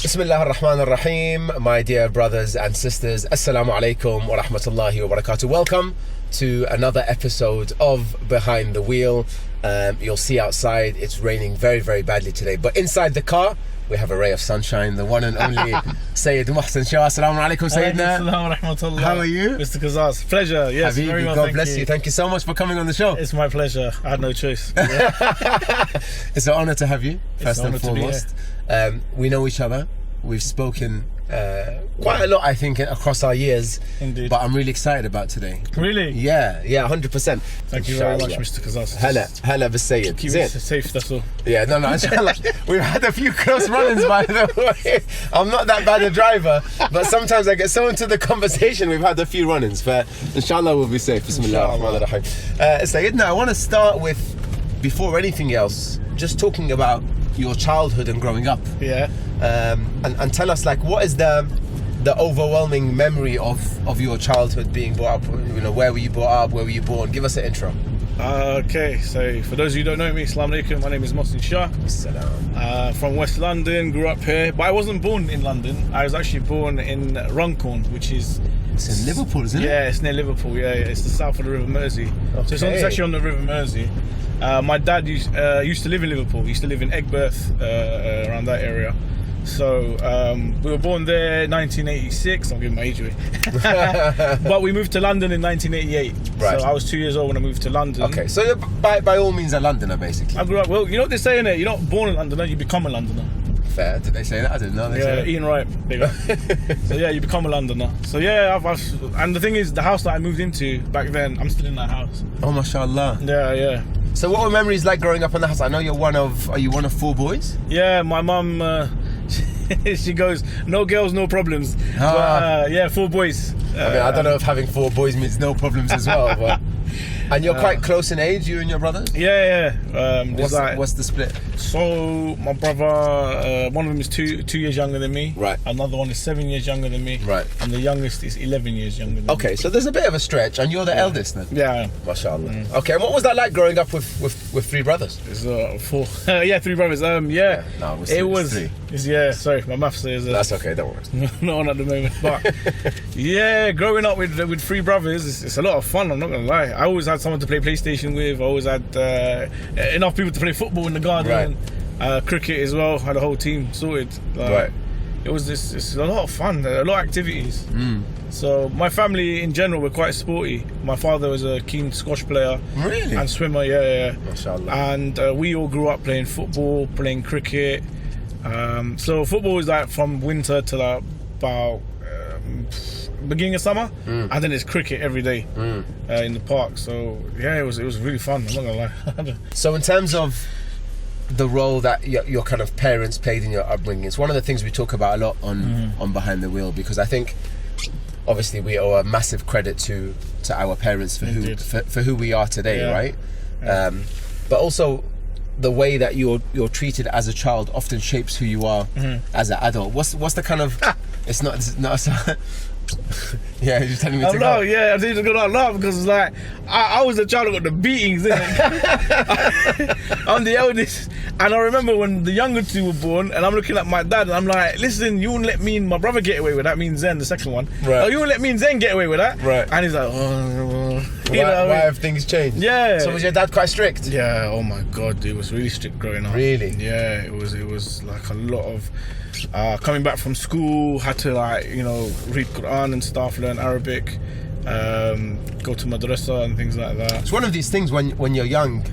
Bismillah ar-Rahman ar-Rahim, my dear brothers and sisters. Assalamu alaikum wa rahmatullahi wa barakatuh. Welcome to another episode of Behind the Wheel. You'll see outside it's raining very, very badly today, but inside the car we have a ray of sunshine, the one and only Sayyid Mohsin Shah. Assalamu alaikum, Sayyidina. How are you? Mr. Kazzaz, pleasure. Yes, Habibi, very well, God bless you. Thank you so much for coming on the show. It's my pleasure. I had no choice. It's an honour to have you, first and foremost. We know each other. We've spoken quite a lot, I think, across our years. Indeed. But I'm really excited about today. Really? Yeah, 100%. Thank you very much, Mr. Kazzaz. Hella b'Sayyid. Keep it safe, that's all. Yeah, no, inshallah. We've had a few close run-ins, by the way. I'm not that bad a driver, but sometimes I get so into the conversation, we've had a few run-ins. But inshallah, we'll be safe. Bismillah ar-Rahman ar-Rahim. Sayyidina, I want to start with, before anything else, just talking about your childhood and growing up. Yeah. And tell us, like, what is the overwhelming memory of your childhood being brought up? You know, where were you brought up? Where were you born? Give us an intro. Okay, so for those of you who don't know me, Assalamu alaikum, my name is Mohsin Shah. From West London, grew up here, but I wasn't born in London. I was actually born in Runcorn, which is... It's in Liverpool, isn't it? Yeah, it's near Liverpool, yeah. It's the south of the River Mersey. Okay. So it's actually on the River Mersey. My dad used to live in Liverpool. He used to live in Egberth, around that area. So we were born there in 1986. I'm giving my age away. But we moved to London in 1988. Right. So I was 2 years old when I moved to London. Okay, so you're by all means a Londoner, basically. I grew up, well, you know what they say in it? You're not born a Londoner, you become a Londoner. Fair. Did they say that? I didn't know they said that. Ian Wright. There you go. So yeah, you become a Londoner. So yeah, and the thing is, the house that I moved into back then, I'm still in that house. Oh, mashallah. Yeah. So what were memories like growing up in the house? I know are you one of four boys? Yeah, my mum, she goes, no girls, no problems. But, yeah, four boys. I mean, I don't know if having four boys means no problems as well, but... And you're quite close in age, you and your brothers? Yeah. What's the split? So my brother, one of them is two years younger than me. Right. Another one is 7 years younger than me. Right. And the youngest is 11 years younger than me. Okay, so there's a bit of a stretch, and you're the eldest then? Yeah, I am. Mashallah. Okay, and what was that like growing up with three brothers? It's four. Yeah, three brothers. Yeah. No, it was three. Yeah, sorry, my maths says... That's okay, don't worry. Not on at the moment. But yeah, growing up with three brothers, it's a lot of fun, I'm not going to lie. I always had someone to play PlayStation with. I always had enough people to play football in the garden. Right. Cricket as well. Had a whole team sorted. Right. It's a lot of fun. A lot of activities. So my family in general were quite sporty. My father was a keen squash player. Really? And swimmer. Yeah. Mashallah. And we all grew up playing football, playing cricket. So football was like from winter to like about beginning of summer, and then it's cricket every day in the park. So yeah, it was really fun, I'm not gonna lie. So in terms of the role that your kind of parents played in your upbringing, it's one of the things we talk about a lot on Behind the Wheel, because I think obviously we owe a massive credit to our parents for who we are today, right? Yeah. But also the way that you're treated as a child often shapes who you are as an adult. What's the kind of it's not yeah, you're just telling me to go. Yeah, I need to go out laugh because it's like I was a child who got the beatings, innit? I'm the eldest, and I remember when the younger two were born, and I'm looking at my dad, and I'm like, listen, you won't let me and my brother get away with that. Means Zen, the second one. Right. Oh, you won't let me and Zen get away with that. Right. And he's like, why have things changed? Yeah. So was your dad quite strict? Yeah. Oh my God, it was really strict growing up. Really? Yeah. It was like a lot of. Coming back from school, had to read Quran and stuff, learn Arabic, go to madrasa and things like that. It's one of these things when you're young,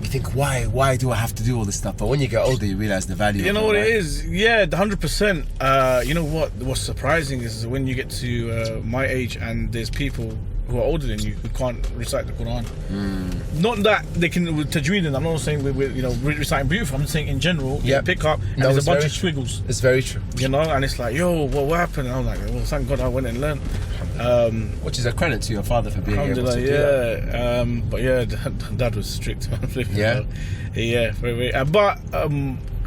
you think, why do I have to do all this stuff? But when you get older, you realise the value. You know what it is? Yeah, 100%. You know what's surprising is when you get to my age and there's people who are older than you who can't recite the Quran. Not that they can with tajweed, and I'm not saying with reciting beautiful. I'm saying in general, you pick up and there's a bunch of squiggles. It's very true. You know, and it's like, yo, what happened? And I'm like, well, thank God I went and learned. Which is a credit to your father for being able to do that. But yeah, dad was strict. Yeah? Yeah, very. But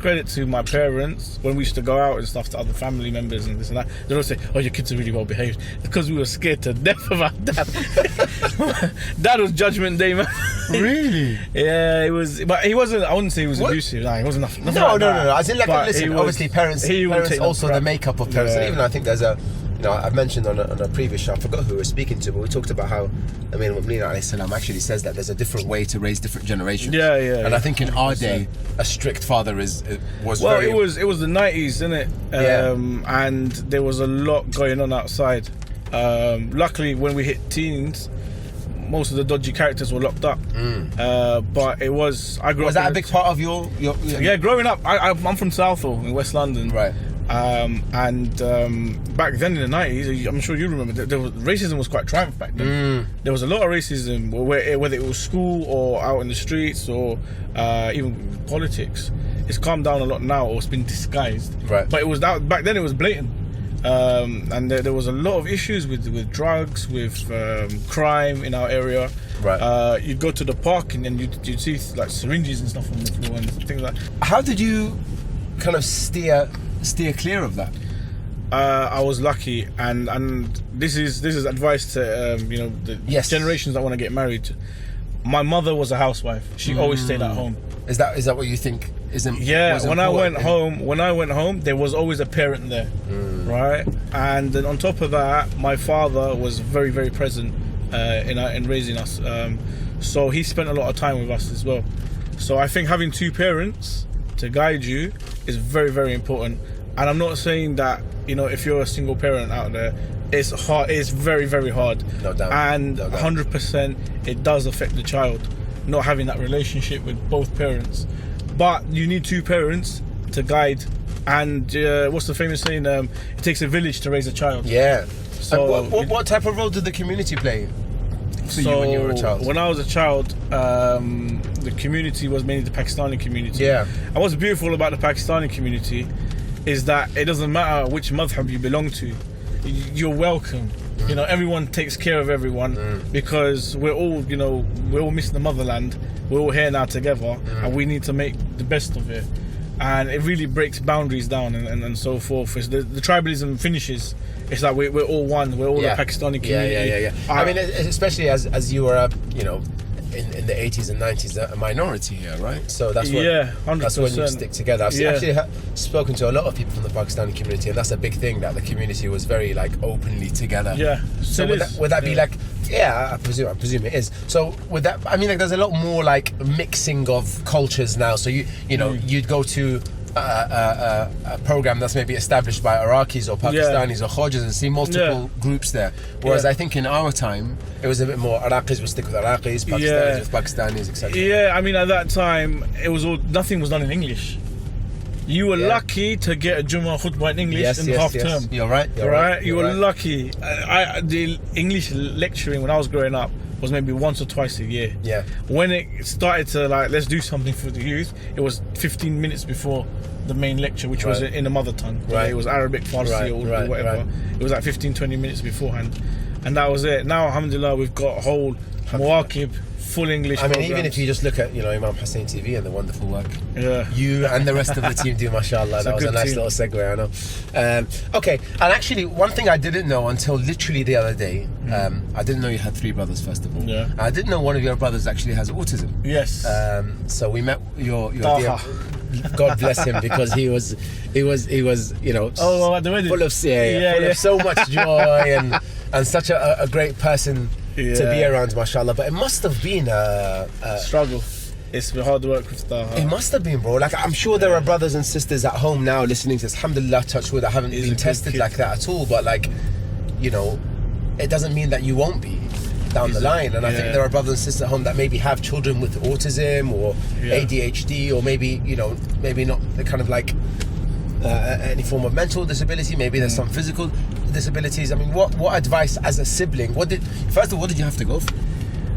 credit to my parents when we used to go out and stuff to other family members and this and that. They'd always say, "Oh, your kids are really well behaved," because we were scared to death of our dad. Dad was Judgment Day, man. Really? Yeah, it was, but he wasn't. I wouldn't say he was abusive. Nah, he wasn't nothing. No. As in, like, listen, obviously, parents also the makeup of parents. Yeah. And even I think there's a, you know, I've mentioned on a previous show, I forgot who we were speaking to, but we talked about how Imam Hussein alayhi salam actually says that there's a different way to raise different generations. Yeah. And I think in our day, a strict father was well, very... it was the 90s, isn't it? And there was a lot going on outside. Luckily, when we hit teens, most of the dodgy characters were locked up. But it was... Was that a big part of your... Yeah, growing up, I'm from Southall in West London. Right. And back then in the 90s, I'm sure you remember, racism was quite triumph back then. There was a lot of racism, whether it was school or out in the streets or even politics. It's calmed down a lot now, or it's been disguised. Right. But it was back then it was blatant. And there was a lot of issues with drugs, with crime in our area. Right. You'd go to the park and then you'd see like syringes and stuff on the floor and things like that. How did you kind of steer clear of that? I was lucky, and this is advice to the generations that want to get married. My mother was a housewife. She always stayed at home. Is that what you think? When I went home, there was always a parent there, right? And then on top of that, my father was very, very present in raising us. So he spent a lot of time with us as well. So I think having two parents to guide you is very, very important. And I'm not saying that, if you're a single parent out there, it's hard. It's very, very hard. No doubt. And 100%, it does affect the child, not having that relationship with both parents. But you need two parents to guide. And what's the famous saying? It takes a village to raise a child. Yeah. So what type of role did the community play for you when you were a child? When I was a child, the community was mainly the Pakistani community. Yeah. And what's beautiful about the Pakistani community is that it doesn't matter which madhab you belong to, you're welcome. Everyone takes care of everyone because we're all missing the motherland. We're all here now together, and we need to make the best of it. And it really breaks boundaries down and so forth. It's the tribalism finishes. It's like we're all one. We're all a Pakistani community. Yeah. I mean, especially as you were in the 80s and 90s, a minority here, right? So that's when you stick together. I've actually spoken to a lot of people from the Pakistani community, and that's a big thing, that the community was very openly together. Yeah. So would that be I presume it is. So with that, I mean, there's a lot more mixing of cultures now. So you'd go to a program that's maybe established by Iraqis or Pakistanis or Khojas and see multiple groups there. Whereas I think in our time, it was a bit more Iraqis would stick with Iraqis, Pakistanis with Pakistanis, etc. Yeah, I mean, at that time, nothing was done in English. You were lucky to get a Jummah khutbah in English in half term. You're right. You were lucky. The English lecturing when I was growing up was maybe once or twice a year. Yeah. When it started to let's do something for the youth, it was 15 minutes before the main lecture, which was in the mother tongue. Right. It was Arabic, Farsi, or whatever. Right. It was 15-20 minutes beforehand, and that was it. Now, alhamdulillah, we've got a whole Muwaqib, full English. I mean, even if you just look at Imam Hussein TV and the wonderful work you and the rest of the team do, mashallah. That was a nice little segue, I know. Okay, and actually, one thing I didn't know until literally the other day, I didn't know you had 3 brothers, first of all. Yeah. I didn't know one of your brothers actually has autism. Yes. So we met your dear, God bless him, because he was at the wedding. full of so much joy and such a great person to be around, mashallah. But it must have been a struggle. It's hard work with Taha. It must have been, bro. I'm sure there are brothers and sisters at home now listening to this, alhamdulillah, touch wood, that haven't been tested like that at all. But it doesn't mean that you won't be down the line. And I think there are brothers and sisters at home that maybe have children with autism or ADHD, or maybe not the kind of any form of mental disability. Maybe there's some physical disabilities. I mean, what advice as a sibling? What did you have to go through?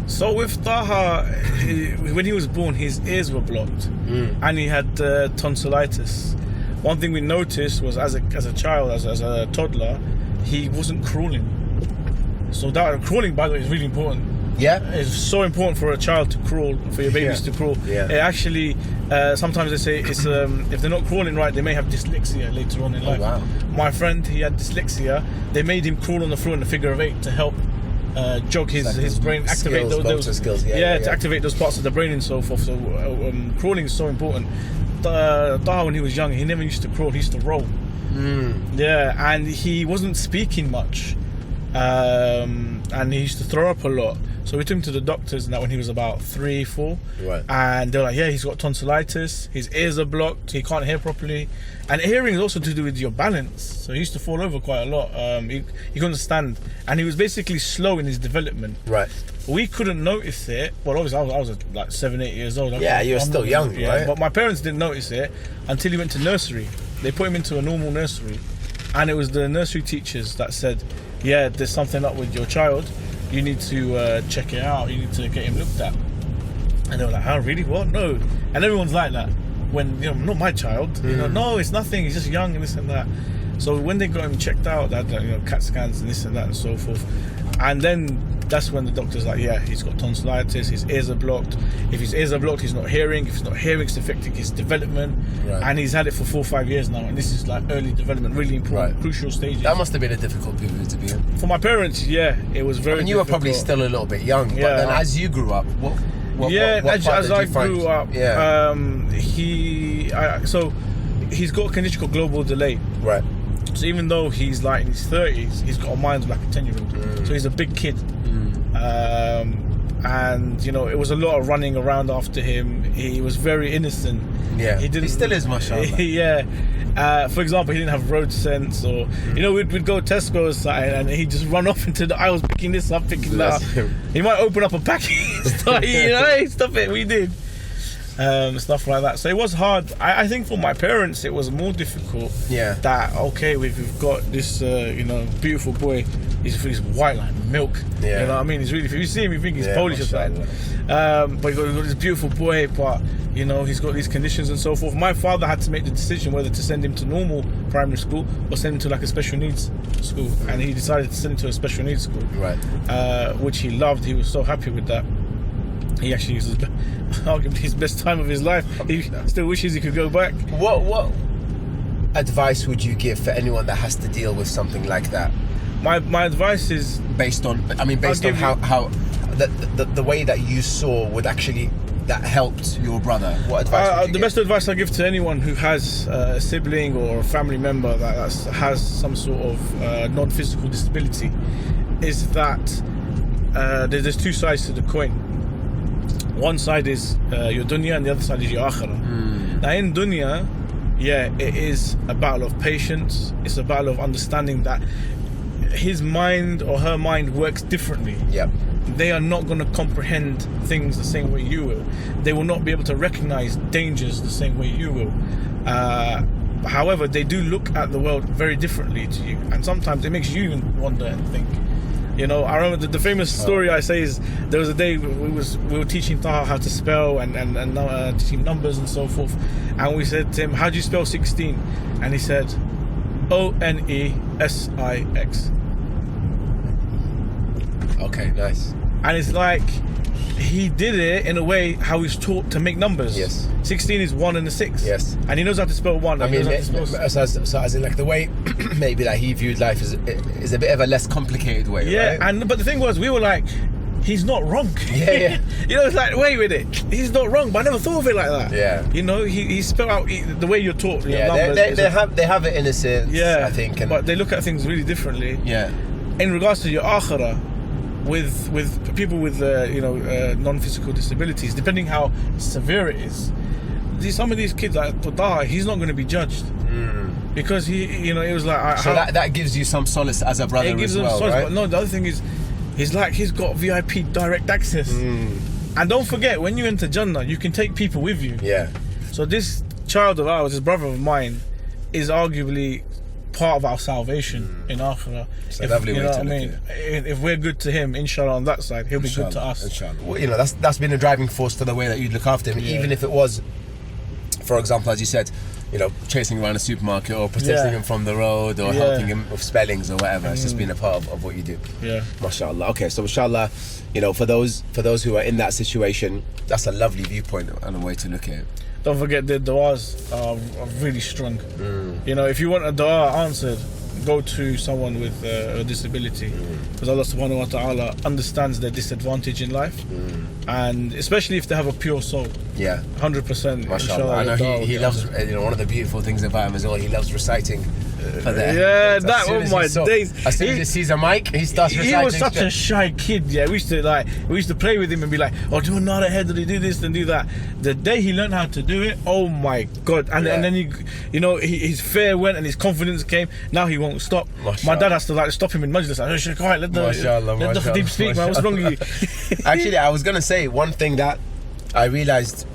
So with Taha, when he was born, his ears were blocked, and he had tonsillitis. One thing we noticed was as a child, as a toddler, he wasn't crawling. So that crawling, by the way, is really important. Yeah, it's so important for a child to crawl, for your babies to crawl. Yeah. It actually, sometimes they say it's if they're not crawling right, they may have dyslexia later on in life. Wow. My friend, he had dyslexia. They made him crawl on the floor in a figure of 8 to help jog his brain, activate those skills. To activate those parts of the brain and so forth. So crawling is so important. Taha, when he was young, he never used to crawl. He used to roll. Yeah, and he wasn't speaking much, and he used to throw up a lot. So we took him to the doctors and that when he was about 3, 4. Right. And they were like, yeah, he's got tonsillitis, his ears are blocked, he can't hear properly. And hearing is also to do with your balance. So he used to fall over quite a lot. He couldn't stand. And he was basically slow in his development. Right. We couldn't notice it. Well, obviously I was like 7, 8 years old. Yeah, you were still young, right? But my parents didn't notice it until he went to nursery. They put him into a normal nursery. And it was the nursery teachers that said, yeah, there's something up with your child. You need to check it out. You need to get him looked at. And they were like, "Oh, really? What? No." And everyone's like that. When not my child. No, it's nothing. He's just young and this and that. So when they got him checked out, that CAT scans and this and that and so forth. And then that's when the doctor's like, yeah, he's got tonsillitis. His ears are blocked. If his ears are blocked, he's not hearing. If he's not hearing, it's affecting his development. Right. And he's had it for 4 or 5 years now. And this is like early development, really important, crucial stages. That must have been a difficult period to be in. For my parents, yeah, it was very. You were probably still a little bit young, but then as you grew up, as I grew up, Yeah. So he's got a condition called global delay. Right. So even though he's like in his 30s, he's got a mind of like a 10-year-old. So he's a big kid. And it was a lot of running around after him. He was very innocent. Yeah. He still is, mashallah. Yeah. For example, he didn't have road sense, or we'd go Tesco's and he'd just run off into the aisles picking this up, picking that up. He might open up a packet and start hey, stop it, we did. Stuff like that. So it was hard. I think for my parents it was more difficult. Yeah. That we've got this beautiful boy. He's white like milk. Yeah. You know what I mean? He's really. If you see him, you think he's Polish or something. But he's got this beautiful boy. But he's got these conditions and so forth. My father had to make the decision whether to send him to normal primary school or send him to like a special needs school, and he decided to send him to a special needs school. Right. Which he loved. He was so happy with that. He actually uses arguably his best time of his life. He still wishes he could go back. What advice would you give for anyone that has to deal with something like that? My advice is based on how the way that you saw would actually that helped your brother. What advice would you give? Best advice I give to anyone who has a sibling or a family member that has some sort of non-physical disability is that there's 2 sides to the coin. One side is your dunya and the other side is your akhirah. Now in dunya, it is a battle of patience. It's a battle of understanding that his mind or her mind works differently. Yep. They are not going to comprehend things the same way you will. They will not be able to recognize dangers the same way you will. However, they do look at the world very differently to you, and sometimes it makes you even wonder and think. I remember the famous story I say is there was a day we were teaching Taha how to spell and teaching numbers and so forth, and we said to him, how do you spell 16? And he said ONESIX. Okay, nice. And it's like he did it in a way how he's taught to make numbers. Yes. 16 is 1 and a 6. Yes. And he knows how to spell 1. I mean, so as in like the way maybe that he viewed life is a bit of a less complicated way. Yeah. Right? But the thing was, we were like, he's not wrong. Yeah. It's like, wait with it. He's not wrong, but I never thought of it like that. Yeah. He spelled out the way you're taught. Numbers, they have it in a sense. Yeah. I think. But they look at things really differently. Yeah. In regards to your akhirah, with people with non-physical disabilities, depending how severe it is, some of these kids like Taha, he's not going to be judged because he it was like that gives you some solace as a brother. It gives them solace, right? But no, the other thing is he's got VIP direct access, and don't forget when you enter Jannah, you can take people with you. Yeah. So this child of ours, this brother of mine, is arguably part of our salvation in akhirah. It's a lovely way to look at it. If we're good to him, inshallah, on that side, he'll be good to us. Inshallah. Well, that's been a driving force for the way that you look after him, even if it was, for example, as you said, chasing around a supermarket or protecting him from the road or helping him with spellings or whatever. It's just been a part of what you do. Yeah. MashaAllah. Okay, so inshallah, for those who are in that situation, that's a lovely viewpoint and a way to look at it. Don't forget the du'as are really strong. If you want a du'a answered, go to someone with a disability, because Allah subhanahu wa ta'ala understands their disadvantage in life, and especially if they have a pure soul. 100%. MashaAllah. I know he loves, one of the beautiful things about him as well, he loves reciting. Days. As soon as he sees a mic, he starts reciting. He was such a shy kid. We used to play with him and be like, oh, do a nod ahead, do this and do that. The day he learned how to do it, oh my God! And then his fear went and his confidence came. Now he won't stop. My dad has to stop him in majlis. Let the Khatib speak, man. What's wrong with you? Actually, I was gonna say one thing that I realized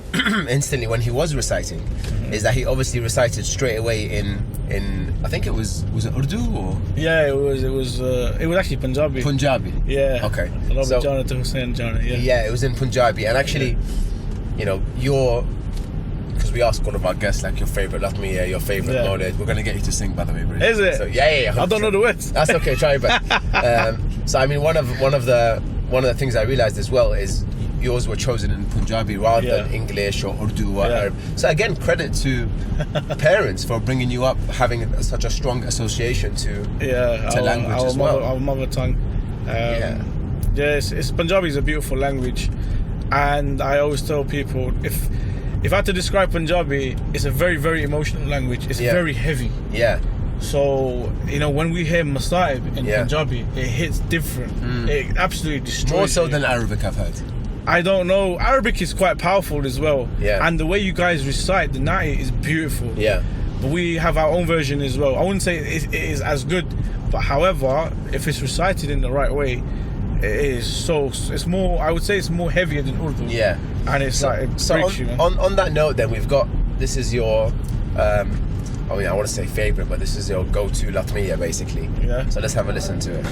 instantly when he was reciting is that he obviously recited straight away in I think it was it Urdu or it was actually Punjabi. Yeah. Okay. So, Hussein, it was in Punjabi, and actually, because we ask all of our guests like your favorite Latmiya, your favorite Mawlid. We're gonna get you to sing, by the way, bro. Is it? So, yeah. I don't know the words. That's okay. Try your best. So I mean, one of the things I realized as well is yours were chosen in Punjabi rather than English or Urdu or Arab. So again, credit to parents for bringing you up, having such a strong association to language as well. Our mother tongue. It's Punjabi is a beautiful language, and I always tell people if I had to describe Punjabi, it's a very, very emotional language. It's very heavy. So, when we hear Masa'ib in Punjabi, it hits different. It absolutely destroys More so than Arabic, I've heard. I don't know. Arabic is quite powerful as well. And the way you guys recite the Na'i is beautiful. But we have our own version as well. I wouldn't say it is as good, but however, if it's recited in the right way, it's more, I would say it's more heavier than Urdu. And it's on that note then, we've got, this is your I want to say favorite, but this is your go-to Latmiya basically. So let's have a listen to it.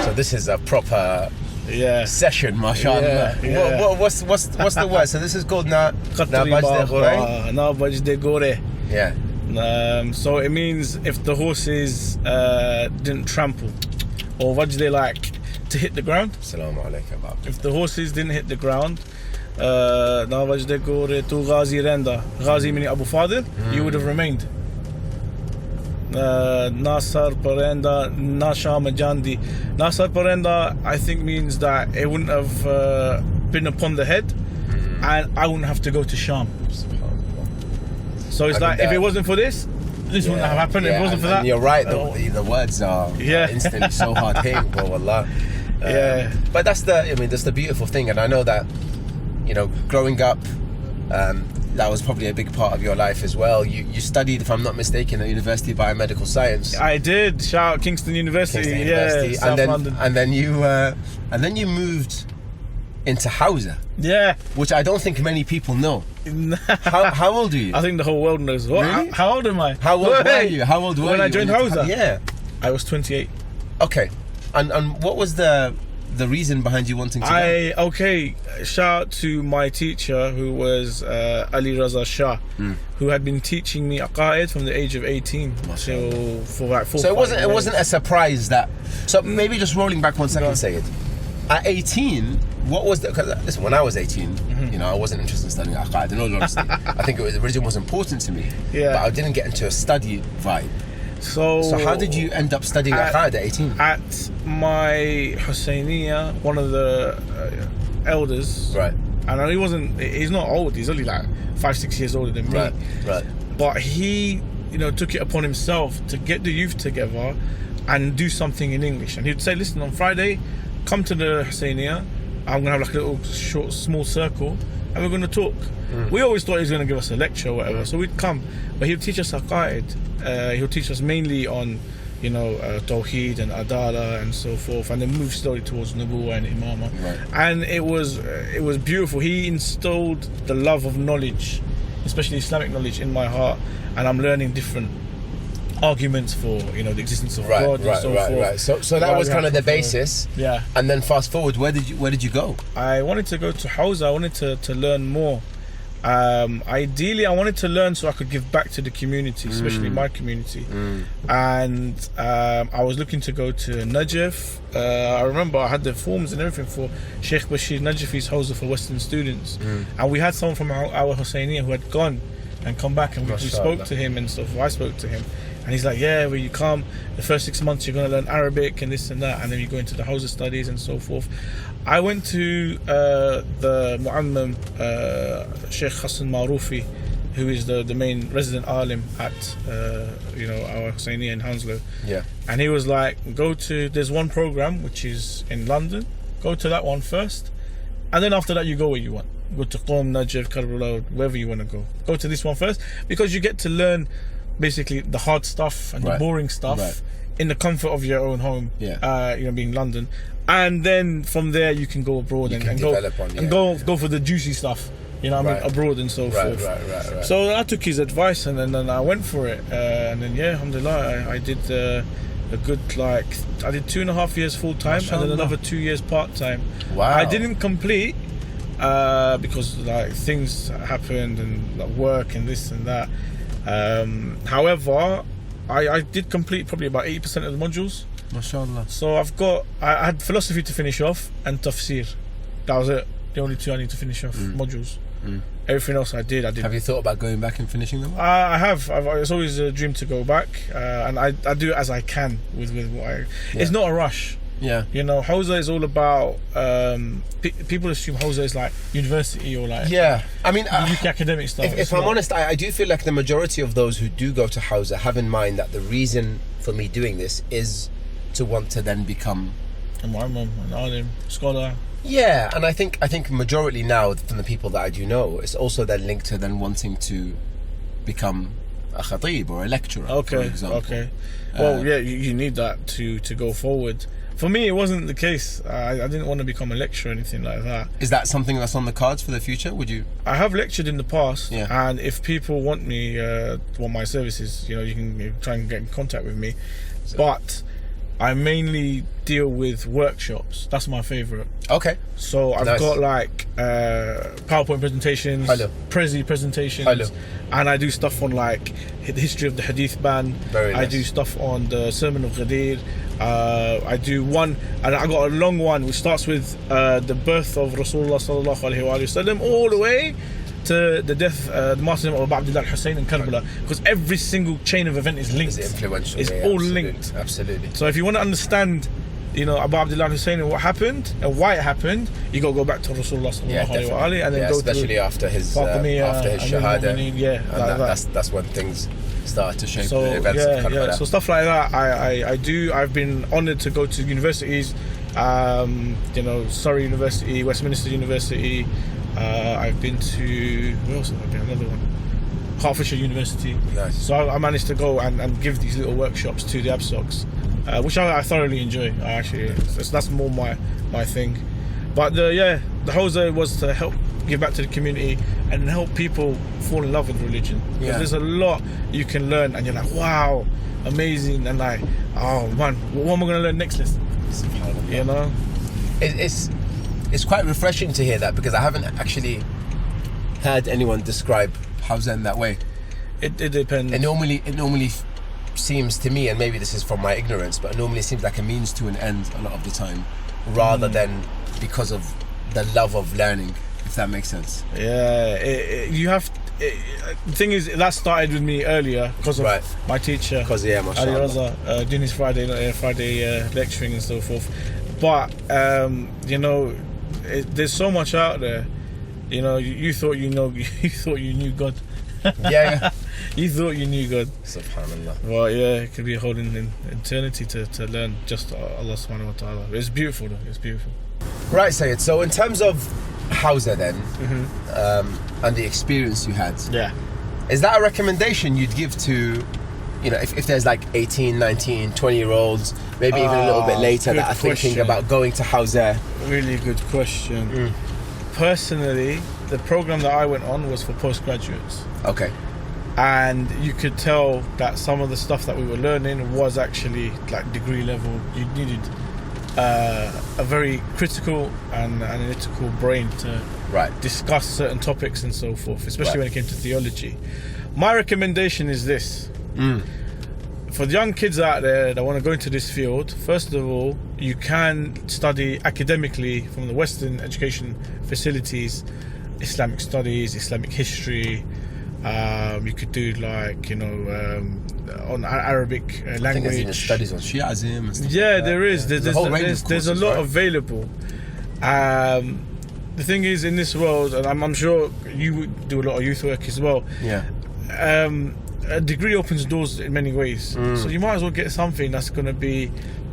So this is a proper session, mashallah. What's the word? So this is called Na Bajde Gore. So it means if the horses didn't trample, or Vajde, like to hit the ground. Assalamu alaikum. If the horses didn't hit the ground, Na Vajde Gore tu Ghazi Renda. Ghazi meaning Abu Fadil, you would have remained. Nasar Parenda Nasha Majandi. Nasar Parenda, I think, means that it wouldn't have been upon the head, and I wouldn't have to go to Sham. So it's like, if it wasn't for this wouldn't have happened. If it wasn't for that. You're right. The words are instantly so hard hitting, bro. Allah. But that's the beautiful thing, and I know that growing up, that was probably a big part of your life as well. You studied, if I'm not mistaken, at University of Biomedical Science. I did. Shout out Kingston University. South London. And then you moved into Hausa. Which I don't think many people know. How old are you? I think the whole world knows. What? Really? How old am I? How old were you? How old were you when I joined Hausa? I was 28. Okay. And what was the reason behind you wanting to go? Shout out to my teacher, who was Ali Raza Shah, who had been teaching me aqaid from the age of 18 till for like 4 So it wasn't a surprise that. So maybe just rolling back 1 second, Sayyid. At 18, what was the? Because listen, when I was 18, I wasn't interested in studying aqaid. In all honesty, I think religion was important to me, but I didn't get into a study vibe. So how did you end up studying aqaid at 18? At my Husseiniya, one of the elders, right? And he's not old. He's only like 5-6 years older than me. Right. But he, took it upon himself to get the youth together and do something in English. And he'd say, listen, on Friday, come to the Husseiniya. I'm gonna have like a little short, small circle, and we're gonna talk. We always thought he was gonna give us a lecture or whatever, so we'd come. But he'll teach us aqaid. He'll teach us mainly on, Tawheed and Adala and so forth, and then move slowly towards Nubuwa and Imama. Right. And it was beautiful. He instilled the love of knowledge especially Islamic knowledge, in my heart, and I'm learning different arguments for, you know, the existence of God and so forth. Right. So that was kind of the basis. Yeah. And then fast forward, where did you go? I wanted to go to Hawza. I wanted to learn more. Ideally, I wanted to learn so I could give back to the community, especially my community. And I was looking to go to Najaf. I remember I had the forms and everything for Sheikh Bashir Najafi's Hawza for Western students. And we had someone from our Husseiniya who had gone and come back, and we spoke to him and stuff. I spoke to him. And he's like, yeah, when you come, the first 6 months you're going to learn Arabic and this and that, and then you go into the Hawza studies and so forth. I went to the Mu'ammam, Sheikh Hassan Marufi, who is the main resident alim at our Husseiniya in Hounslow. Yeah. And he was like, there's one program which is in London, go to that one first, and then after that you go where you want. Go to Qom, Najaf, Karbala, wherever you want to go. Go to this one first, because you get to learn basically the hard stuff and the boring stuff in the comfort of your own home, being London, and then from there you can go abroad and go for the juicy stuff, you know what I mean, abroad and so forth. Right. So I took his advice and then I went for it, and then alhamdulillah, I did a good, I did 2.5 years full time and then another 2 years part time. Wow. I didn't complete because things happened and work and this and that. However, I did complete probably about 80% of the modules. MashaAllah. So I had philosophy to finish off and tafsir. That was it. The only two I need to finish off modules. Everything else I did. Have you thought about going back and finishing them? I have. It's always a dream to go back, and I do it as I can with what I. It's not a rush. Yeah. You know, Hawza is all about. People assume Hawza is like university or like. Yeah. I mean, UK academic stuff. If I'm honest, I do feel like the majority of those who do go to Hawza have in mind that the reason for me doing this is to want to then become a mu'ammam, an alim, scholar. Yeah, and I think majority now from the people that I do know, it's also then linked to then wanting to become a khatib or a lecturer, for example. Okay. Well, you need that to go forward. For me, it wasn't the case. I didn't want to become a lecturer or anything like that. Is that something that's on the cards for the future? Would you? I have lectured in the past, and if people want my services, you can try and get in contact with me. But I mainly deal with workshops. That's my favourite. Okay. So I've got PowerPoint presentations, Prezi presentations, and I do stuff on the history of the Hadith ban. Very nice. I do stuff on the Sermon of Ghadir. I do one, and I got a long one which starts with the birth of Rasulullah sallallahu alaihi wasallam all the way to the death, the martyrdom of Abu Abdullah Hussein in Karbala, because every single chain of event is linked. It's influential. It's all linked. Absolutely. So if you want to understand, Abu Abdullah Hussein and what happened and why it happened, you got to go back to Rasulullah sallallahu alaihi wasallam, and then go especially after his Shahada. That's when things started to shape the events of Karbala. So stuff like that, I do. I've been honoured to go to universities, Surrey University, Westminster University. I've been to, where else have I been? Another one, Hertfordshire University. Nice. So I managed to go and give these little workshops to the ABSOCs, which I thoroughly enjoy. That's more my thing. But the Hawza was to help give back to the community and help people fall in love with religion. Because there's a lot you can learn, and you're like, wow, amazing, and oh man, what am I going to learn next? It's quite refreshing to hear that, because I haven't actually heard anyone describe Hawza in that way. It depends. It normally seems to me, and maybe this is from my ignorance, but it normally seems like a means to an end a lot of the time, rather than because of the love of learning, if that makes sense. Yeah, the thing is, that started with me earlier because of my teacher, Ali Raza, doing his Friday lecturing and so forth. But there's so much out there. You thought you knew God. You thought you knew God. Subhanallah. Well, it could be a whole eternity to learn just Allah subhanahu wa ta'ala. It's beautiful though. It's beautiful. Right, Sayyid. So in terms of Hawza then, and the experience you had, is that a recommendation you'd give to, if there's 18, 19, 20-year-olds, maybe even a little bit later, that are thinking about going to Hawza? Really good question. Personally, the program that I went on was for postgraduates. Okay. And you could tell that some of the stuff that we were learning was actually like degree level. You needed a very critical and analytical brain to discuss certain topics and so forth, especially when it came to theology. My recommendation is this. For the young kids out there that want to go into this field, first of all, you can study academically from the Western education facilities, Islamic studies, Islamic history. You could do like, on Arabic language. I think there's even studies on Shi'ism and stuff yeah, like that. there is. Yeah. There's a lot available. The thing is, in this world, and I'm sure you do a lot of youth work as well. Yeah. A degree opens doors in many ways. So you might as well get something that's going to be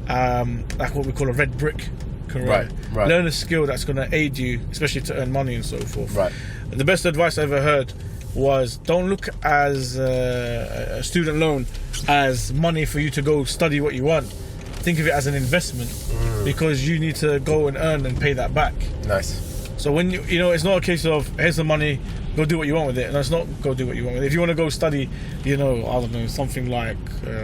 like what we call a red brick career. Right. Learn a skill that's going to aid you, especially to earn money and so forth. Right. The best advice I ever heard was don't look as a student loan as money for you to go study what you want. Think of it as an investment because you need to go and earn and pay that back. Nice. So when it's not a case of here's the money, go do what you want with it. No, it's not go do what you want with it. If you want to go study, I don't know, something like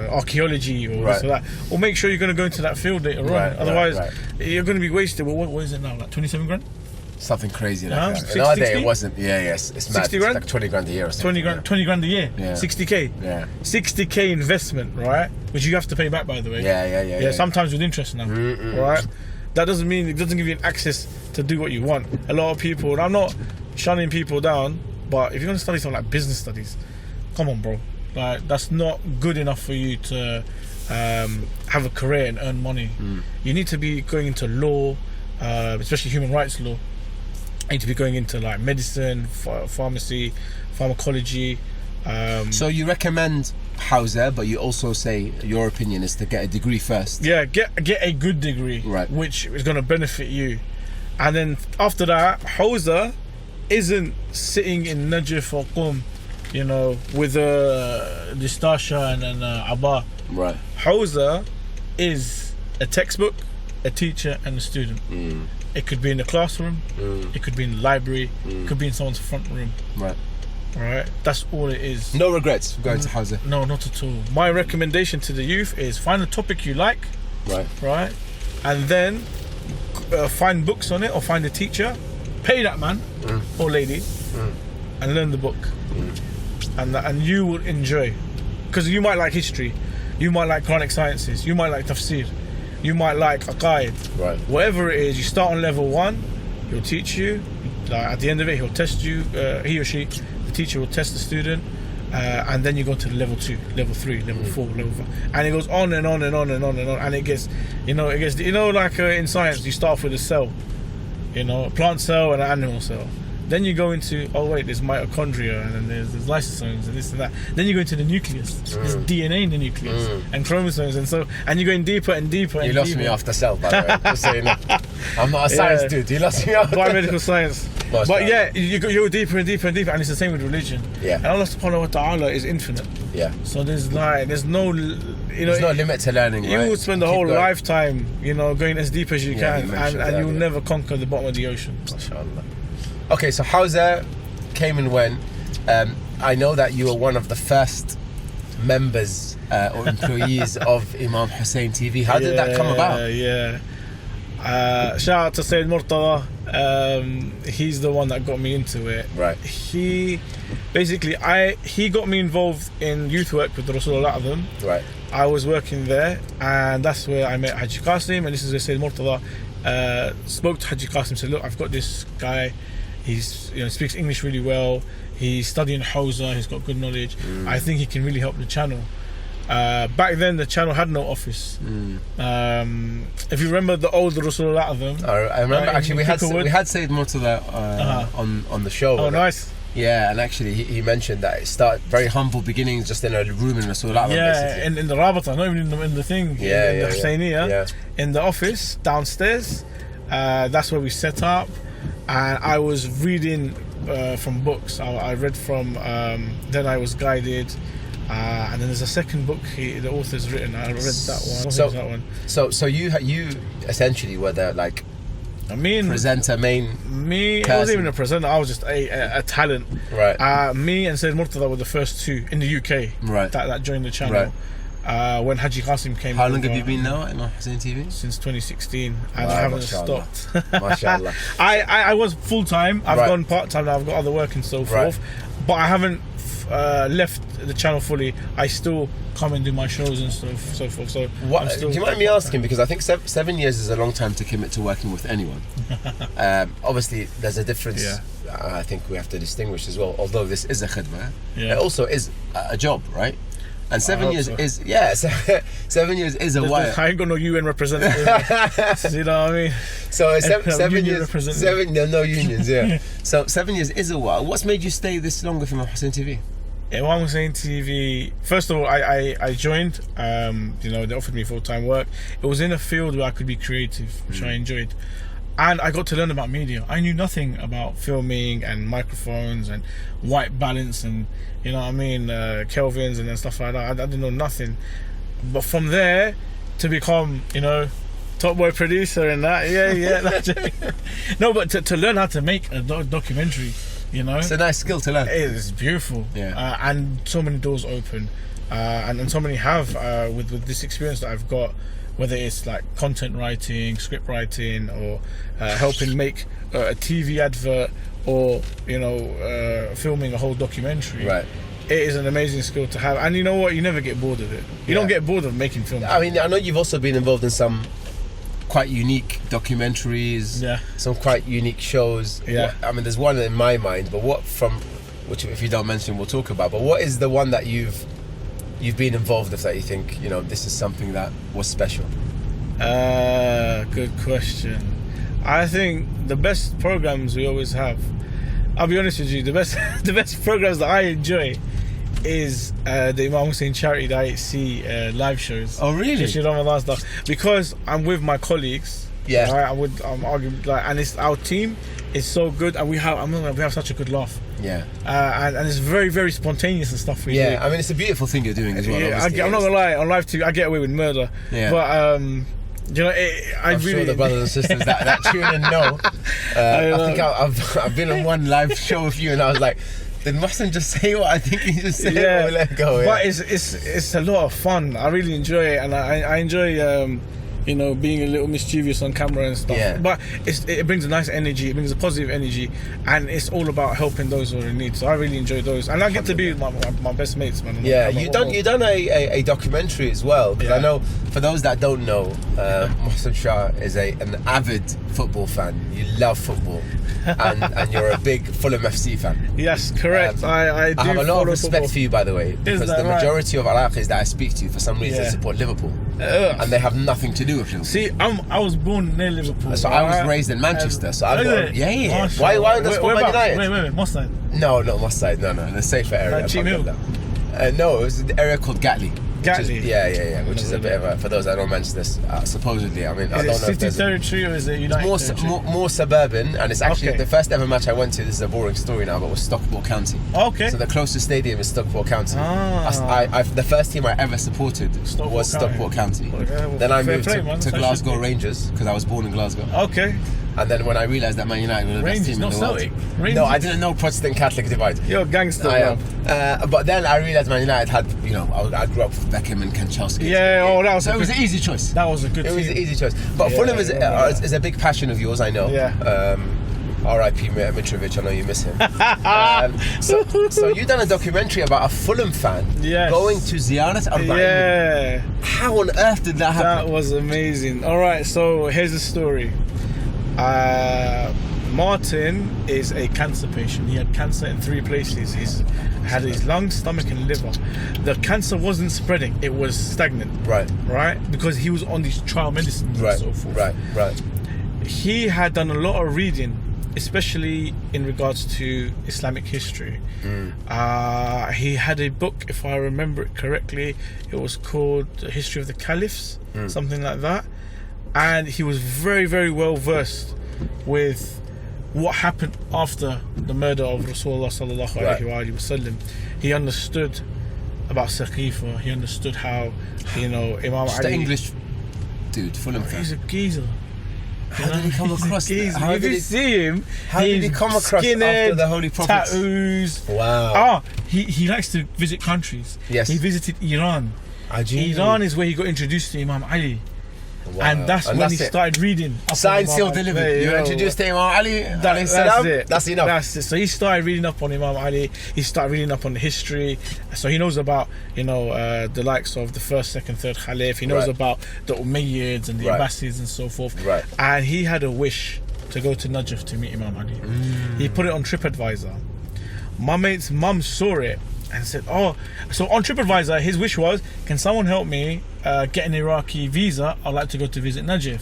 archaeology or this or that, or make sure you're going to go into that field later on. Otherwise, you're going to be wasted. Well, what is it now? Like 27 grand? Something crazy like that. 60? It wasn't. It's mad. 60 grand? It's like 20 grand a year or something. 20 grand a year? Yeah. 60k? Yeah. 60k investment, right? Which you have to pay back, by the way. Yeah. Sometimes with interest now, right? That doesn't mean it doesn't give you an access to do what you want. A lot of people, and I'm not shunning people down, but if you're going to study something like business studies, come on, bro. Like, that's not good enough for you to have a career and earn money. You need to be going into law, especially human rights law. You need to be going into like medicine, pharmacy, pharmacology. So you recommend Hausa, but you also say your opinion is to get a degree first. Yeah, get a good degree, which is going to benefit you. And then after that, Hausa isn't sitting in Najaf or Qum, with a distasha and an abba. Right. Hausa is a textbook, a teacher, and a student. It could be in the classroom, it could be in the library, it could be in someone's front room. Right, that's all it is. No regrets going to Hausa? No, not at all. My recommendation to the youth is find a topic you like, right, and then find books on it or find a teacher, pay that man or lady, and learn the book, and you will enjoy, because you might like history, you might like Quranic sciences, you might like tafsir, you might like aqaid, whatever it is. You start on level 1, he'll teach you. At the end of it, he'll test you. He or she, the teacher, will test the student, and then you go to the level 2, level 3, level 4, level 5, and it goes on and on and on and on and on, and it gets, like in science, you start off with a cell, a plant cell and an animal cell. Then you go into, there's mitochondria, and then there's lysosomes and this and that. Then you go into the nucleus. There's DNA in the nucleus and chromosomes, and you're going deeper and deeper. You lost me off the cell, by the way. Just so you know. I'm not a science dude. You lost me off. Biomedical science. But yeah, you go deeper and deeper and deeper, and it's the same with religion. Yeah. And Allah subhanahu wa ta'ala is infinite. Yeah. So there's no there's no limit to learning. You will spend the whole lifetime, going as deep as you can, and you'll never conquer the bottom of the ocean. MashaAllah. Okay, so Hausa came and went. I know that you were one of the first members or employees of Imam Hussein TV. How did that come about? Shout out to Sayyid Murtada. He's the one that got me into it. Right. He got me involved in youth work with the Rasulullah A'zam. Right. I was working there, and that's where I met Haji Qasim, and this is where Sayyid Murtada spoke to Haji Qasim, said, look, I've got this guy. He's speaks English really well. He's studying Hausa. He's got good knowledge. I think he can really help the channel. Back then, the channel had no office. If you remember the old Rasulullah A'zam, I remember actually we had Sayyid Murtada on the show. Oh, nice. Yeah, and actually he mentioned that it started very humble beginnings, just in a room in Rasulullah A'zam. Yeah, in the Rabata, not even in the thing. Yeah, in the Husseiniya, in the office downstairs. That's where we set up. And I was reading from books. I read from Then I Was Guided, and then there's a second book the author's written. I read that one. So you essentially were the presenter, main Me, person. I wasn't even a presenter. I was just a talent. Right. Me and Sayyid Murtada were the first two in the UK that joined the channel. When Haji Qasim came. How long have you been now at Imam Hussein TV? Since 2016, and I haven't stopped. MashaAllah. I was full time. I've gone part time now. I've got other work and so forth, but I haven't left the channel fully. I still come and do my shows and stuff, so forth. So, do you mind me asking? Because I think 7 years is a long time to commit to working with anyone. Obviously, there's a difference. I think we have to distinguish as well. Although this is a khidmah, it also is a job, right? And 7 years is 7 years is a while. I ain't got no UN representative. You know what I mean? So 7 years, no unions. Yeah. So 7 years is a while. What's made you stay this long with Imam Hussein TV? Imam Hussein TV. First of all, I joined. They offered me full-time work. It was in a field where I could be creative, which I enjoyed. And I got to learn about media. I knew nothing about filming and microphones and white balance and, you know what I mean, Kelvins and stuff like that. I didn't know nothing. But from there to become, top boy producer and that, no, but to learn how to make a documentary, It's a nice skill to learn. It is beautiful. Yeah. And so many doors open. And so many have with this experience that I've got. Whether it's like content writing, script writing, or helping make a TV advert, or filming a whole documentary. Right. It is an amazing skill to have, and you know what? You never get bored of it. You don't get bored of making films. I mean, I know you've also been involved in some quite unique documentaries. Yeah. Some quite unique shows. Yeah. There's one in my mind, but which if you don't mention, we'll talk about. But what is the one that you've been involved with that you think, this is something that was special? Good question. I think the best programs we always have, I'll be honest with you, the best programs that I enjoy is the Imam Hussein charity that I see live shows. Oh really? Stuff. Because I'm with my colleagues. Yeah. Right? I'm arguing, and it's our team is so good, and we have such a good laugh. Yeah. And it's very, very spontaneous and stuff we do. Yeah, it's a beautiful thing you're doing as well. Yeah, I'm not gonna lie, on live TV I get away with murder. Yeah. But I'm sure the brothers and sisters that tune in know. I think I've been on one live show with you, and I was like, did Mohsen just say what I think he just said? Yeah. Or let go. But it's a lot of fun. I really enjoy it, and I enjoy being a little mischievous on camera and stuff. Yeah. But it brings a nice energy, it brings a positive energy, and it's all about helping those who are in need. So I really enjoy those, and I get to be with my best mates, man. Yeah, you done a documentary as well. Because I know, for those that don't know, Mohsen Shah is an avid football fan. You love football, and you're a big Fulham FC fan. Yes, correct. I have a lot of respect football for you, by the way, because the majority of Iraqis that I speak to, for some reason, support Liverpool, and they have nothing to do with Liverpool. See, I was born near Liverpool. So I was raised in Manchester. So I got Why on the spot Man United? Wait, Moss side? No, not Moss side. No, the safer area. No, it was an area called Gatley. Which is a bit of for those that don't Manchester, supposedly. I don't know city if territory or is it United territory? More suburban, and it's actually the first ever match I went to. This is a boring story now, but was Stockport County. Okay. So the closest stadium is Stockport County. The first team I ever supported was Stockport County. Then I moved to Glasgow Rangers because I was born in Glasgow. Okay. And then when I realised that Man United were the best team in the world. Rangers. No, I didn't know Protestant Catholic divide. You're a gangster. I am. But then I realised Man United had, I grew up with Beckham and Kanchelskis. Yeah, it was an easy choice. That was a good team. It was an easy choice. But Fulham is a big passion of yours, I know. Yeah. R.I.P. Mitrovic, I know you miss him. So you done a documentary about a Fulham fan going to Ziyarat al-Ba'id. Yeah. How on earth did that happen? That was amazing. Alright, so here's the story. Martin is a cancer patient. He had cancer in 3 places. He had his lungs, stomach and liver. The cancer wasn't spreading, it was stagnant. Right? Because he was on these trial medicines and so forth. Right. He had done a lot of reading, especially in regards to Islamic history. He had a book, if I remember it correctly, it was called The History of the Caliphs, something like that. And he was very, very well versed with what happened after the murder of Rasulullah sallallahu alaihi wasallam. He understood about Saqifa. He understood how, Imam Ali. The English dude, Fulham fan. He's a geezer. How did he come across that? If you see him, how did he come across after the Holy Prophets? Tattoos. Wow. He likes to visit countries. Yes. He visited Iran. Iran is where he got introduced to Imam Ali. Wow. And that's when he started reading. Signed, sealed, delivered. You introduced to Imam Ali. That's it. That's enough. That's it. So he started reading up on Imam Ali. He started reading up on the history. So he knows about, the likes of the first, second, third Khalif. He knows about the Umayyads and the Abbasids and so forth. Right. And he had a wish to go to Najaf to meet Imam Ali. He put it on TripAdvisor. My mate's mum saw it and said, so on TripAdvisor, his wish was, can someone help me get an Iraqi visa? I'd like to go to visit Najaf.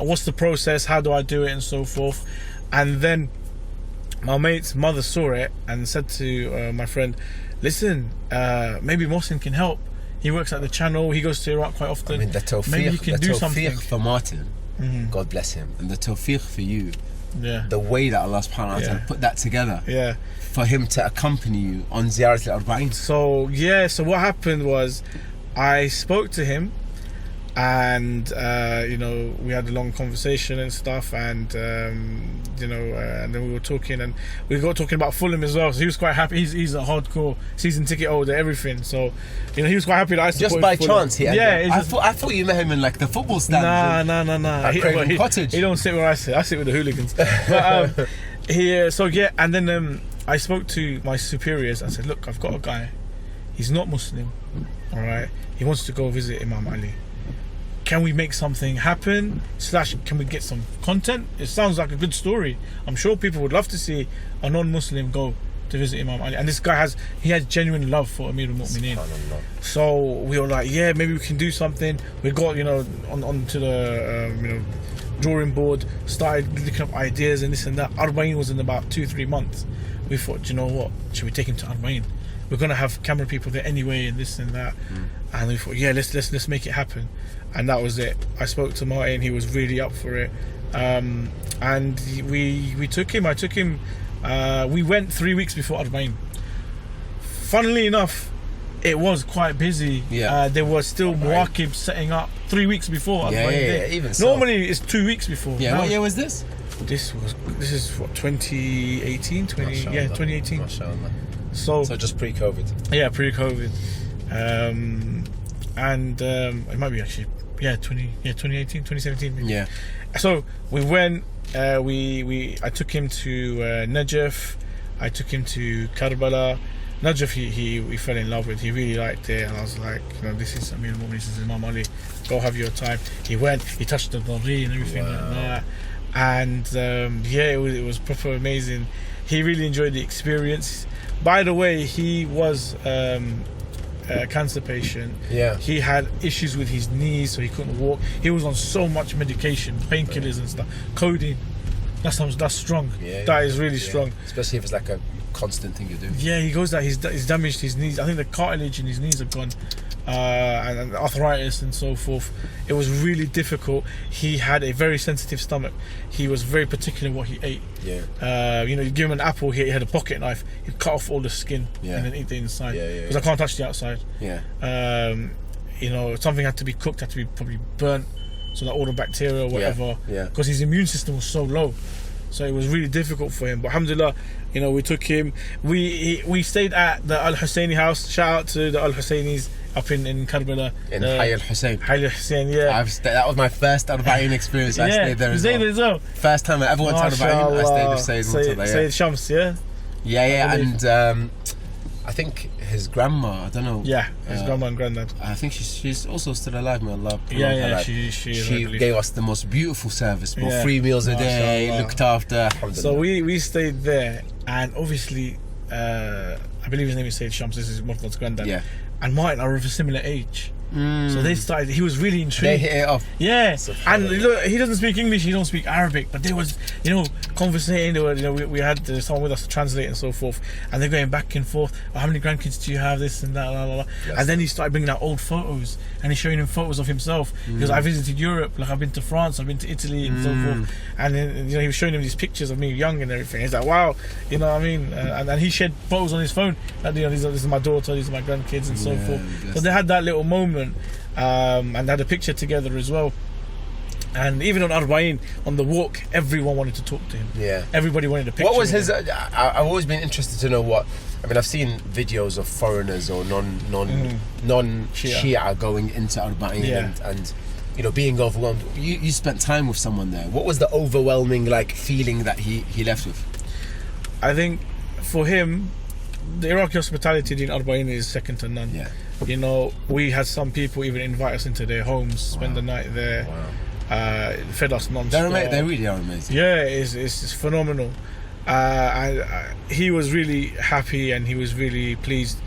What's the process? How do I do it? And so forth. And then my mate's mother saw it and said to my friend, listen, maybe Mohsin can help. He works at the channel. He goes to Iraq quite often. I mean, the tawfiq, maybe you can do something for Martin, God bless him, and the tawfiq for you. Yeah. The way that Allah subhanahu wa ta'ala put that together. Yeah. For him to accompany you on Ziyarat al-Arba'in. So what happened was, I spoke to him, and we had a long conversation and stuff, and and then we were talking, and we got talking about Fulham as well. So he was quite happy. He's a hardcore season ticket holder, everything. So he was quite happy that I supported just by Fulham. chance. I thought you met him in like the football stand. Nah. At Craven Cottage. He don't sit where I sit. I sit with the hooligans. But and then I spoke to my superiors. I said, look, I've got a guy. He's not Muslim. All right. He wants to go visit Imam Ali. Can we make something happen? / can we get some content? It sounds like a good story. I'm sure people would love to see a non-Muslim go to visit Imam Ali. And this guy has genuine love for Amir al-Mu'mineen. So we were like, yeah, maybe we can do something. We got, onto the, drawing board, started looking up ideas and this and that. Arba'in was in about 2-3 months. We thought, you know what? Should we take him to Arba'in? We're gonna have camera people there anyway, and this and that. And we thought, yeah, let's make it happen. And that was it. I spoke to Martin. He was really up for it. And we took him. I took him. We went 3 weeks before Arba'in. Funnily enough, it was quite busy. Yeah. There was still Muwaqib setting up 3 weeks before Arba'in. Yeah, even so. Normally it's 2 weeks before. Yeah. What year was this? This is what, 2018, 2018. So just pre-COVID. Yeah, pre-COVID. And it might be actually 2018, 2017 maybe. Yeah. So we went. I took him to Najaf. I took him to Karbala. Najaf, he fell in love with. He really liked it, and I was like, this is Amir al-Mu'mineen, this is Imam Ali. Go have your time. He went. He touched the Dari and everything like that. And it was proper amazing. He really enjoyed the experience. By the way, he was a cancer patient. Yeah. He had issues with his knees, so he couldn't walk. He was on so much medication, painkillers and stuff. Codeine. That's strong. Yeah, that is really strong. Especially if it's like a constant thing you do. Yeah, he goes that he's damaged his knees. I think the cartilage in his knees are gone. And arthritis and so forth. It was really difficult. He had a very sensitive stomach. He was very particular what he ate. Yeah. You give him an apple, he had a pocket knife. He'd cut off all the skin and then eat the inside. Because I can't touch the outside. Yeah. Something had to be cooked, had to be probably burnt, so that all the bacteria or whatever. Yeah. Because his immune system was so low. So it was really difficult for him. But alhamdulillah, we took him. We stayed at the Al-Husseini house. Shout out to the Al-Husseinis up in Karbala. In Hayder Kazzaz. Hayder Kazzaz, yeah. That was my first Arba'in experience. I stayed there as well. First time I ever went to Arba'in, I stayed with Sayyid Shams, yeah? Yeah. And I think his grandma, I don't know. Yeah, his grandma and granddad. I think she's also still alive, may Allah. Yeah, she gave us the most beautiful service, 3 meals a day, looked after. So we stayed there, and obviously, I believe his name is Sayyid Shams, this is Murtad's granddad. Yeah. And Martin are of a similar age. So they started, he was really intrigued. They hit it off. Yeah. And look, he doesn't speak English, he don't speak Arabic, but there was, conversating, we had someone with us to translate and so forth, and they're going back and forth, how many grandkids do you have, this and that, blah, blah, blah. Yes. And then he started bringing out old photos, and he's showing him photos of himself. Because I visited Europe, like I've been to France, I've been to Italy and so forth. And then, he was showing him these pictures of me young and everything. He's like, wow, you know what I mean? And he shared photos on his phone, that, this is my daughter, these are my grandkids and so forth. So they had that little moment. And had a picture together as well. And even on Arba'in, on the walk, everyone wanted to talk to him. Yeah. Everybody wanted a picture. What was his? I've always been interested to know what. I mean, I've seen videos of foreigners or non-Shia going into Arba'in and you know, being overwhelmed. You spent time with someone there. What was the overwhelming like feeling that he left with? I think for him, the Iraqi hospitality in Arba'in is second to none. Yeah. You know, we had some people even invite us into their homes, spend the night there. Wow. Fed us non-stop. They really are amazing. Yeah, it's phenomenal. He was really happy and he was really pleased.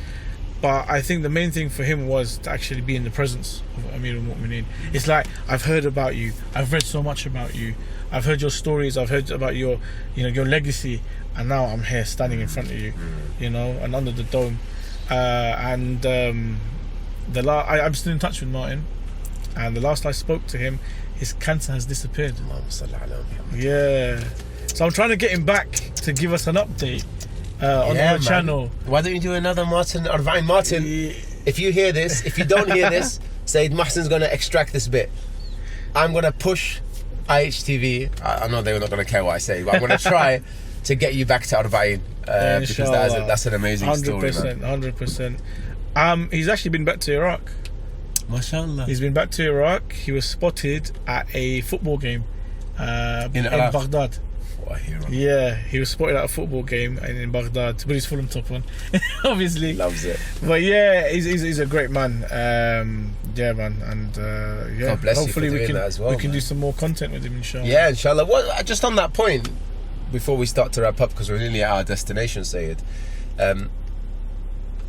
But I think the main thing for him was to actually be in the presence of Amir al-Mu'mineen. It's like, I've heard about you. I've read so much about you. I've heard your stories. I've heard about your your legacy. And now I'm here standing in front of you, you know, and under the dome. I'm still in touch with Martin. And the last I spoke to him, his cancer has disappeared. Yeah. So I'm trying to get him back to give us an update on our channel. Why don't you do another Martin Arba'in? Martin, if you hear this, if you don't hear this, Sayyid Mohsen's going to extract this bit. I'm going to push IHTV. I know they're not going to care what I say, but I'm going to try to get you back to Arba'in because that's an amazing story, man. 100%. He's actually been back to Iraq. MashaAllah. He's been back to Iraq. He was spotted at a football game in Baghdad. What a hero. Yeah, he was spotted at a football game in Baghdad. But he's Fulham top one, obviously. Loves it. But yeah, he's a great man. Yeah, man, and God bless hopefully you for doing that as well, we can do some more content with him, inshallah. Yeah, inshallah. What, just on that point, before we start to wrap up, because we're nearly at our destination, Sayyid.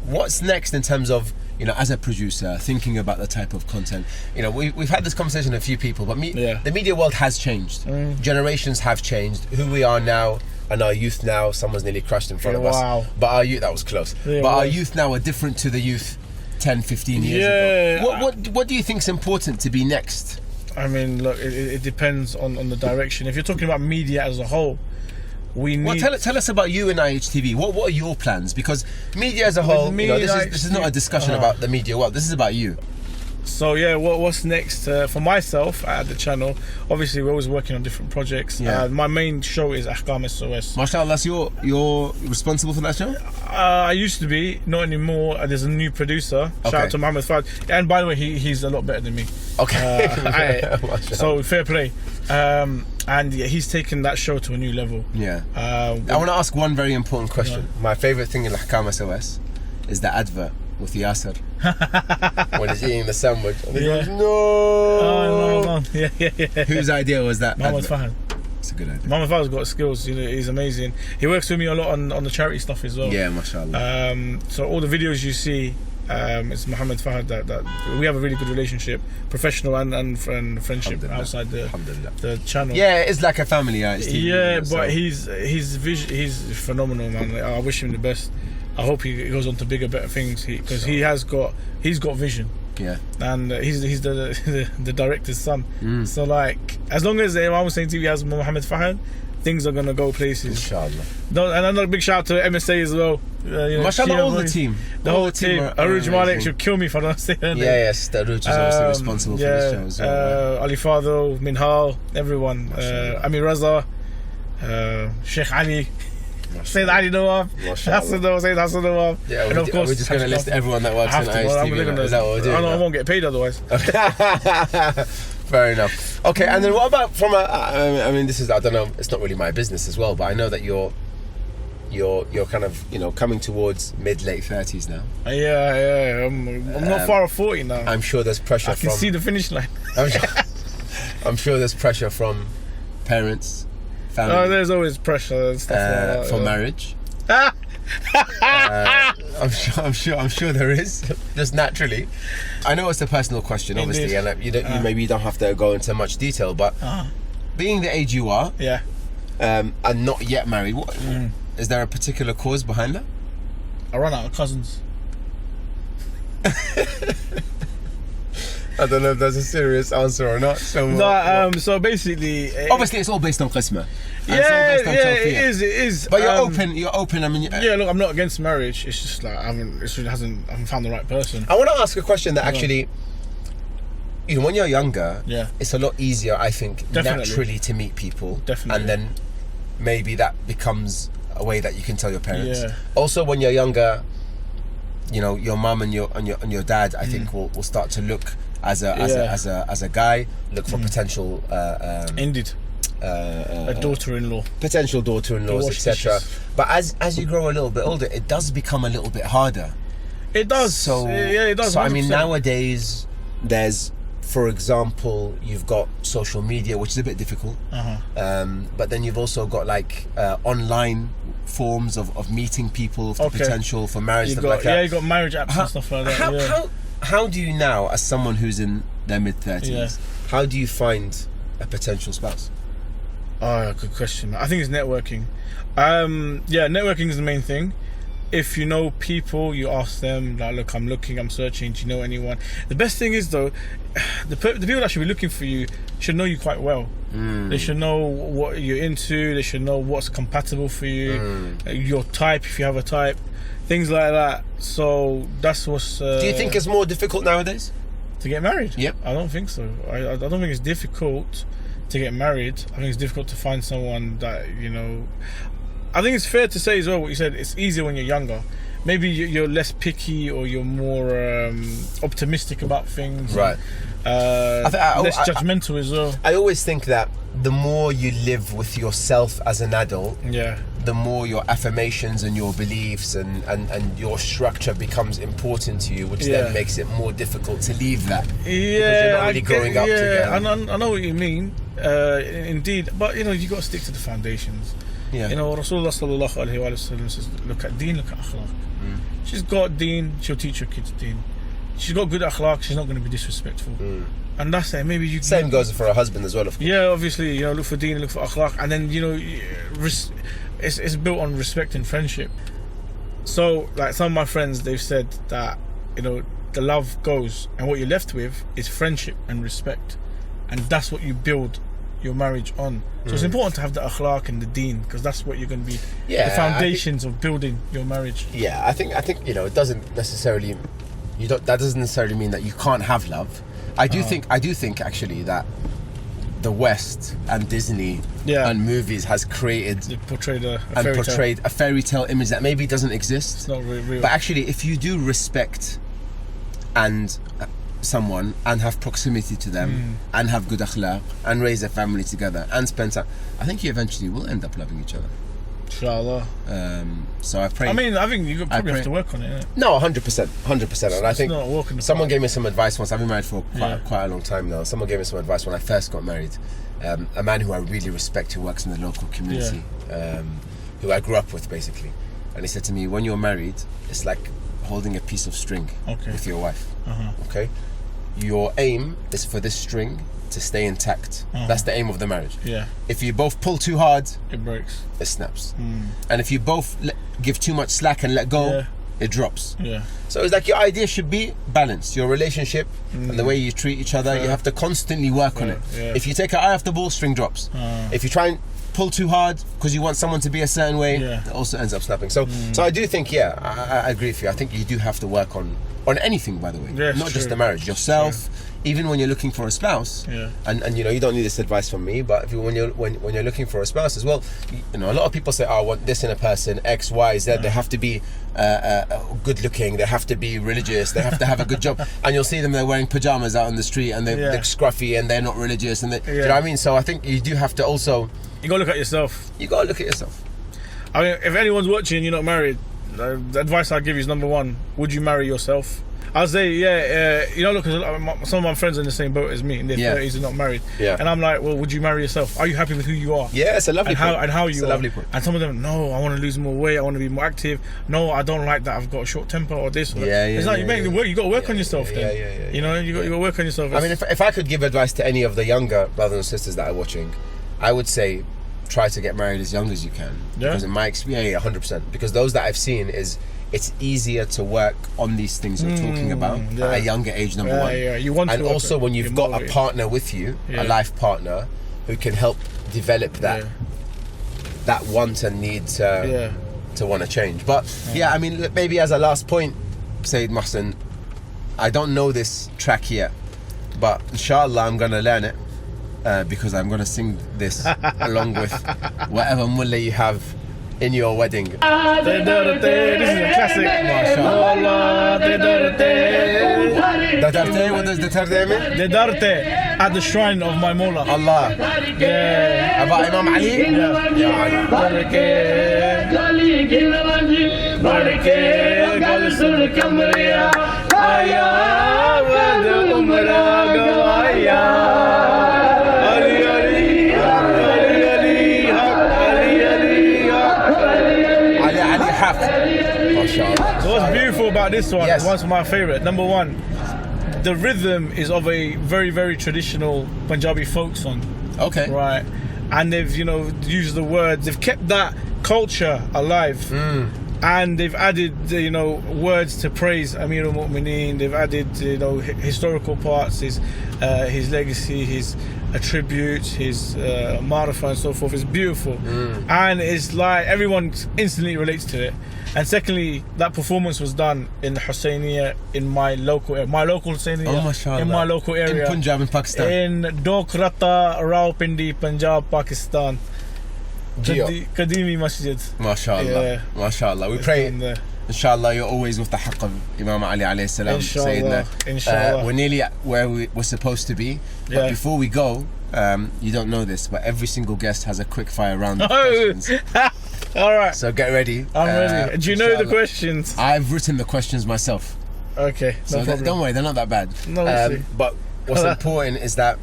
What's next in terms of, you know, as a producer, thinking about the type of content? You know, we've had this conversation with a few people, but the media world has changed. Generations have changed. Who we are now and our youth now, someone's nearly crashed in front of us. But our youth, that was close. But our youth now are different to the youth 10, 15 years ago. What do you think is important to be next? I mean, look, it depends on the direction. If you're talking about media as a whole, we need... Well, tell us about you and IHTV. What are your plans? Because media as a whole, you know, this is not a discussion about the media world. This is about you. So yeah, what's next for myself at the channel? Obviously, we're always working on different projects. My main show is Ahkam SOS. MashaAllah, so you're responsible for that show? I used to be, not anymore. There's a new producer. Shout out to Mohammed Fahd. And by the way, he's a lot better than me. Okay. So fair play. And he's taken that show to a new level. Yeah. I want to ask one very important question. My favourite thing in Ahkam SOS is the advert with Yasser when he's eating the sandwich and he goes, no. Oh, no. Yeah. Whose idea was that? Mohammed Fahd. It's a good idea. Mohammed Fahad's got skills. You know, he's amazing. He works with me a lot on the charity stuff as well. Yeah, mashallah. So all the videos you see, it's Mohammed Fahad that we have a really good relationship, professional and friendship outside the channel. Yeah, it's like a family. But he's phenomenal, man. Like, I wish him the best. I hope he goes on to bigger, better things because he's got vision. Yeah, and he's the director's son. So like, as long as Imam Hussein TV has Mohammed Fahad, things are gonna go places. Inshallah. And another big shout out to MSA as well. Mashallah, all the team. The whole team. Aruj Malik should kill me if I don't say that. Yes, Aruj is obviously responsible for this show as well. Ali Fadl, Minhal, everyone. Amir Raza, Sheikh Ali. Sayyid Ali Nawab, Sayyid Hassan Nawab. Yeah, and of course, we're just going to list everyone that works in IHTV. Is that what we're doing? I won't get paid otherwise. Fair enough. Okay, and then what about from a? I mean, this is, I don't know. It's not really my business as well, but I know that you're kind of coming towards late 30s now. Yeah. I'm not far off 40 now. I'm sure there's pressure. I can see the finish line. I'm sure there's pressure from parents. Family. Oh, there's always pressure and stuff like that, for marriage. I'm sure there is, just naturally. I know it's a personal question, obviously, and you maybe don't have to go into much detail, but being the age you are, and not yet married, is there a particular cause behind that? I run out of cousins. I don't know if that's a serious answer or not. So basically, obviously, it's all based on qisma. It is. But you're open. I mean, look, I'm not against marriage. It's just like I haven't found the right person. I want to ask a question that actually, you know, when you're younger, Yeah. it's a lot easier, I think, Definitely. naturally to meet people. Definitely. And then maybe that becomes a way that you can tell your parents. Yeah. Also, when you're younger, you know, your mum and your dad, I think, will start to look as a guy, look for potential Indeed. A daughter-in-law. potential daughter-in-laws, Wash etc. dishes. But as you grow a little bit older, it does become a little bit harder. It does. So yeah, it does. So I mean, 100%. nowadays there's, for example, you've got social media, which is a bit difficult. But then you've also got like online forms of meeting people, for potential for marriage, stuff like that. Yeah, you got marriage apps and stuff like that. How do you now, as someone who's in their mid-30s, how do you find a potential spouse? Oh, good question, man. I think it's networking. Networking is the main thing. If you know people, you ask them, like, look, I'm looking, I'm searching, do you know anyone? The best thing is, though, the people that should be looking for you should know you quite well. They should know what you're into, they should know what's compatible for you, your type, if you have a type, things like that. So that's what's... Do you think it's more difficult nowadays? To get married? Yep. I don't think so. I don't think it's difficult to get married. I think it's difficult to find someone that, you know... I think it's fair to say as well what you said, it's easier when you're younger. Maybe you're less picky or you're more optimistic about things. Right. Less judgmental as well. I always think that the more you live with yourself as an adult, the more your affirmations and your beliefs and your structure becomes important to you, which then makes it more difficult to leave that. Yeah, because you're not really growing up together. I know what you mean, indeed. But, you know, you got to stick to the foundations. Yeah. You know, Rasulullah sallallahu alaihi wasallam says, look at deen, look at akhlaq. She's got deen, she'll teach her kids deen. She's got good akhlaq, she's not going to be disrespectful. And that's it. Maybe you. Same goes for a husband as well, of course. Yeah, obviously, you know, look for deen, look for akhlaq, and then, you know, it's built on respect and friendship. So, like, some of my friends, they've said that, you know, the love goes, and what you're left with is friendship and respect, and that's what you build your marriage on. So it's important to have the akhlaq and the deen, because that's what you're going to be the foundations of building your marriage. Yeah, I think you know, it doesn't necessarily, that doesn't necessarily mean that you can't have love. I do think actually that the West and Disney and movies has created portrayed a fairy tale image that maybe doesn't exist. It's not real. But actually, if you do respect and someone and have proximity to them and have good akhlaq and raise a family together and spend time, I think you eventually will end up loving each other. Inshallah. So I pray. I mean, I think you probably have to work on it, innit? No, 100%. And I think not walking the someone gave me some advice once. I've been married for quite a long time now. Someone gave me some advice when I first got married. A man who I really respect, who works in the local community, who I grew up with basically. And he said to me, when you're married, it's like holding a piece of string with your wife. Okay? Your aim is for this string to stay intact. That's the aim of the marriage. Yeah. If you both pull too hard, it breaks. It snaps. And if you both give too much slack and let go, it drops. Yeah. So it's like your idea should be balanced. Your relationship and the way you treat each other, you have to constantly work on it. Yeah. If you take an eye off the ball, string drops. If you try and pull too hard because you want someone to be a certain way, it also ends up snapping. So I do think, I agree with you. I think you do have to work on anything, by the way. Not just the marriage. Yourself, even when you're looking for a spouse. And you know, you don't need this advice from me, but when you're looking for a spouse as well, you know, a lot of people say, I want this in a person, X, Y, Z. They have to be good looking, they have to be religious, they have to have a good job. And you'll see them, they're wearing pajamas out on the street and they're scruffy and they're not religious. And do you know what I mean? So I think you do have to also... You gotta look at yourself. I mean, if anyone's watching and you're not married, the advice I'd give you is, number one, would you marry yourself? I'll say, you know, look, some of my friends are in the same boat as me, in their 30s and not married. And I'm like, well, would you marry yourself? Are you happy with who you are? Yeah, it's a lovely point. And how you are. Lovely point. And some of them, no, I want to lose more weight, I want to be more active. No, I don't like that, I've got a short temper or this. It's like, you got to work on yourself then. You know, you got to work on yourself. I mean, if I could give advice to any of the younger brothers and sisters that are watching, I would say, try to get married as young as you can. Because in my experience, 100%. Because those that I've seen it's easier to work on these things you're talking about at a younger age, number one. You want and to also when you've got a partner with you, a life partner, who can help develop that want and need to want to change. But I mean, maybe as a last point, Sayyid Mohsen, I don't know this track yet, but inshallah I'm gonna learn it because I'm gonna sing this along with whatever mullah you have in your wedding. This is a classic. Dadarte, what does Dadarte mean? Dedarte at the shrine of my Mullah. Allah. Yeah. About Imam Ali? So what's beautiful about this one? Yes. One's my favorite. Number one, the rhythm is of a very, very traditional Punjabi folk song. Okay. Right. And they've, used the words. They've kept that culture alive. And they've added, words to praise Amir al-Mu'mineen. They've added, historical parts, his legacy, his attributes, his marifah and so forth. It's beautiful. And it's like everyone instantly relates to it. And secondly, that performance was done in Hussainiya in my local area. My local Hussainiya in my local area. In Punjab, in Pakistan. In Dokrata, Rawalpindi, Punjab, Pakistan. Kadimi Masjid. MashaAllah. Yeah. MashaAllah. We pray, inshallah, you're always with the haqq of Imam Ali alayhi salam. Inshallah. Inshallah. We're nearly at where we're supposed to be. But before we go, you don't know this, but every single guest has a quick fire round of questions. All right. So get ready. I'm ready. Do you know the questions? I've written the questions myself. Okay. No problem. Don't worry, they're not that bad. No, we'll see. But what's important is that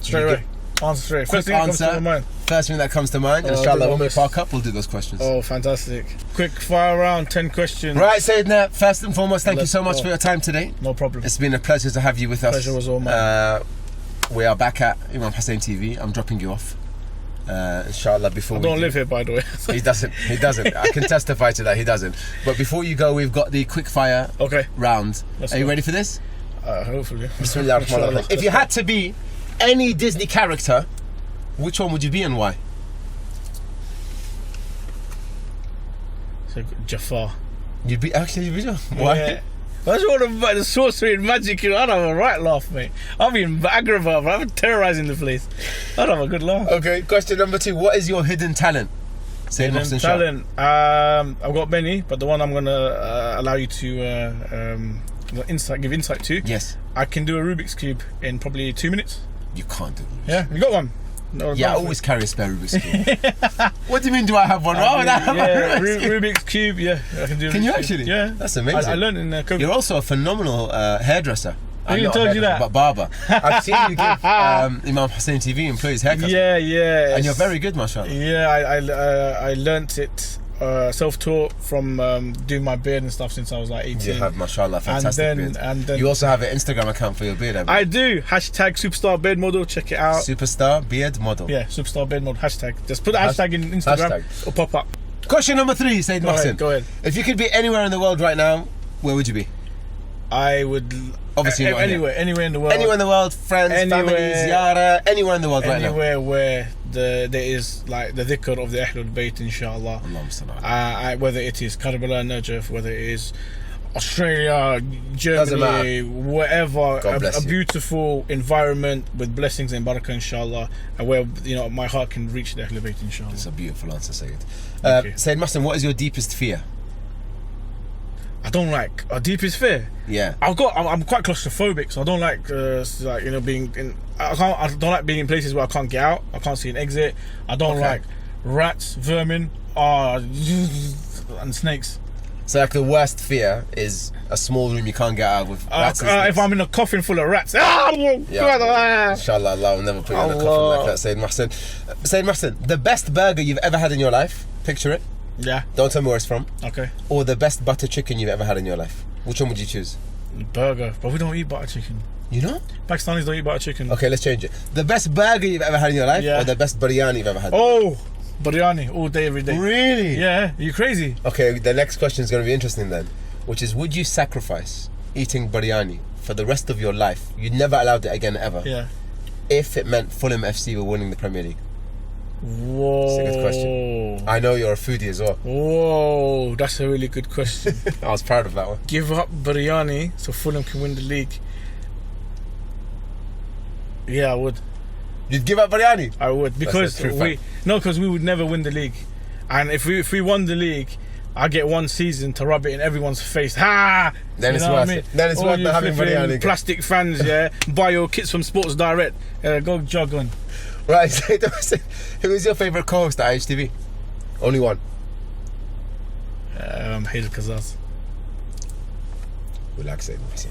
straight away. Answer straight. First thing that comes to mind. First thing that comes to mind. Inshallah, when we park up, we'll do those questions. Oh, fantastic. Quick fire round, 10 questions. Right, Sayyidina, first and foremost, thank you so much for your time today. No problem. It's been a pleasure to have you with us. Pleasure was all mine. We are back at Imam Hussein TV. I'm dropping you off. Inshallah, before I don't live here, by the way. He doesn't. I can testify to that. He doesn't. But before you go, we've got the quickfire round. Are you ready for this? Hopefully. Bismillah ar-Rahman ar-Rahim. If you had to be any Disney character, which one would you be and why? So, Jafar. You'd be why? Yeah. That's all about the sorcery and magic. I'd have a right laugh, mate. I'd be aggravated. I'm terrorising the place. I'd have a good laugh. Okay, question number 2. What is your hidden talent? Say hidden talent. I've got many, but the one I'm going to allow you to give insight to. Yes. I can do a Rubik's Cube in probably 2 minutes. You can't do Rubik's Cube. You got one? No, I always carry a spare Rubik's Cube. What do you mean, do I have one? Rubik's Cube, yeah. I can do. Can you actually? Yeah. That's amazing. I learned in COVID. You're also a phenomenal hairdresser. Who told you that? But barber. I've seen you give Imam Hussein TV employees haircuts. Yeah. And you're very good, mashallah. Yeah, I learnt it self-taught from doing my beard and stuff since I was like 18. You have, mashallah, fantastic beard. And then you also have an Instagram account for your beard, I do. Hashtag Superstar Beard Model. Check it out. Superstar Beard Model. Yeah, Superstar Beard Model. Hashtag. Just put the hashtag in Instagram. It'll pop up. Question number 3, Sayyid Mohsen. Go ahead. If you could be anywhere in the world right now, where would you be? I would... Obviously anywhere in the world. Anywhere in the world, friends, family, ziyarah, anywhere in the world right now. Anywhere where there is like the dhikr of the Ahlul Bayt, inshallah. Whether it is Karbala, Najaf, whether it is Australia, Germany, wherever, a beautiful environment with blessings and barakah, inshallah, and where my heart can reach the Ahlul Bayt, inshallah. That's a beautiful answer, Sayyid. Sayyid Mohsen, what is your deepest fear? I don't like our deepest fear. Yeah, I'm quite claustrophobic, so I don't like being in. I don't like being in places where I can't get out. I can't see an exit. I don't like rats, vermin, and snakes. So like the worst fear is a small room you can't get out of with rats and snakes. If I'm in a coffin full of rats, inshallah, Allah will never put you in a coffin like that, Sayyid Mohsen. Sayyid Mohsen, the best burger you've ever had in your life. Picture it. Yeah. Don't tell me where it's from. Okay. Or the best butter chicken you've ever had in your life. Which one would you choose? Burger. But we don't eat butter chicken. You don't? Pakistanis don't eat butter chicken. Okay, let's change it. The best burger you've ever had in your life, or the best biryani you've ever had? Oh, biryani all day, every day. Really? Yeah. You crazy? Okay, the next question is going to be interesting then, which is, would you sacrifice eating biryani for the rest of your life? You'd never allowed it again ever. Yeah. If it meant Fulham FC were winning the Premier League. Whoa. That's a good question. I know you're a foodie as well. Whoa, that's a really good question. I was proud of that one. Give up biryani so Fulham can win the league. Yeah, I would. You'd give up biryani? I would, because because we would never win the league, and if we won the league, I get one season to rub it in everyone's face. Ha! Then it's worth it. Then it's worth not having biryani. Plastic fans, yeah. Buy your kits from Sports Direct. Go jog on. Right. Who is your favourite co-host at IHTV? Only one. Hayder Kazzaz. We like saying Mohsin.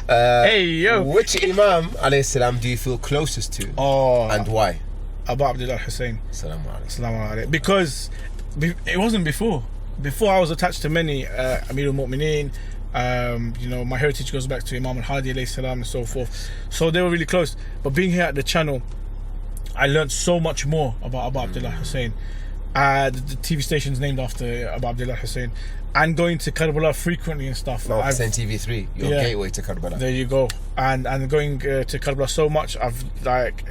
Hey yo. Which Imam alayhi salam do you feel closest to? And why? Abu Abdullah Hussein. Assalamu alaikum. Assalamu alaikum. Because it wasn't before. Before I was attached to many Amir al-Mu'mineen. You know, my heritage goes back to Imam al-Hadi alayhi salam and so forth. So they were really close. But being here at the channel, I learned so much more about Abu Abdullah Hussein. The TV station's named after Abu Abdullah Hussein. And going to Karbala frequently and stuff. Imam Hussein TV 3, your gateway to Karbala. There you go. And going to Karbala so much, I've like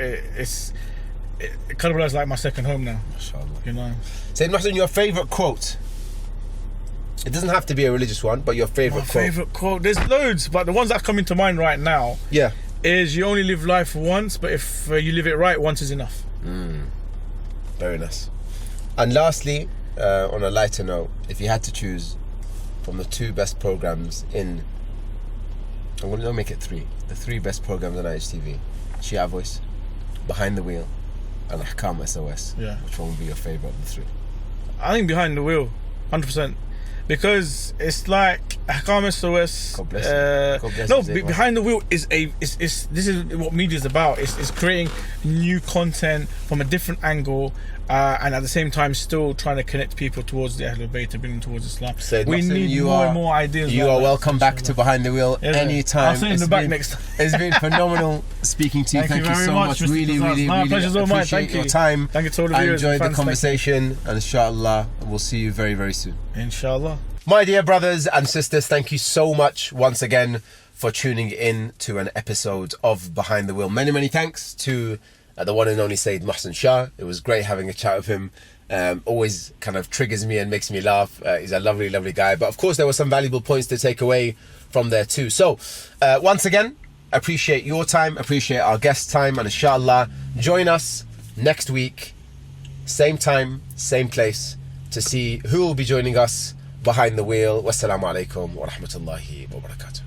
Karbala is like my second home now. Mashallah. You know. Sayyid Mohsen, your favourite quote? It doesn't have to be a religious one, but your favourite quote. My favourite quote. There's loads, but the ones that come into mind right now. Yeah. Is you only live life once, but if you live it right, once is enough. Very nice. And lastly, on a lighter note, if you had to choose from the 2 best programs I'm going to make it 3. The 3 best programs on IHTV: Shia Voice, Behind the Wheel, and Ahkam SOS. Yeah. Which one would be your favourite of the 3? I think Behind the Wheel, 100%. Because it's like Ahkam SOS. God bless you. God bless you, Behind the Wheel is this is what media is about. It's creating new content from a different angle, and at the same time still trying to connect people towards the Ahlul Bayt and bring them towards Islam. We need more and more ideas. You are welcome back to Behind the Wheel anytime. I'll sit in the back next time. It's been phenomenal speaking to you. Thank you so much. Really appreciate your time. Thank you to all the I viewers. enjoyed the conversation, and inshallah we'll see you very, very soon. Inshallah. My dear brothers and sisters, thank you so much once again for tuning in to an episode of Behind the Wheel. Many, many thanks to the one and only Sayyid Mohsen Shah. It was great having a chat with him. Always kind of triggers me and makes me laugh. He's a lovely, lovely guy. But of course, there were some valuable points to take away from there too. So once again, appreciate your time, appreciate our guest time, and inshallah, join us next week, same time, same place, to see who will be joining us behind the wheel. Wassalamu alaikum wa rahmatullahi wa barakatuh.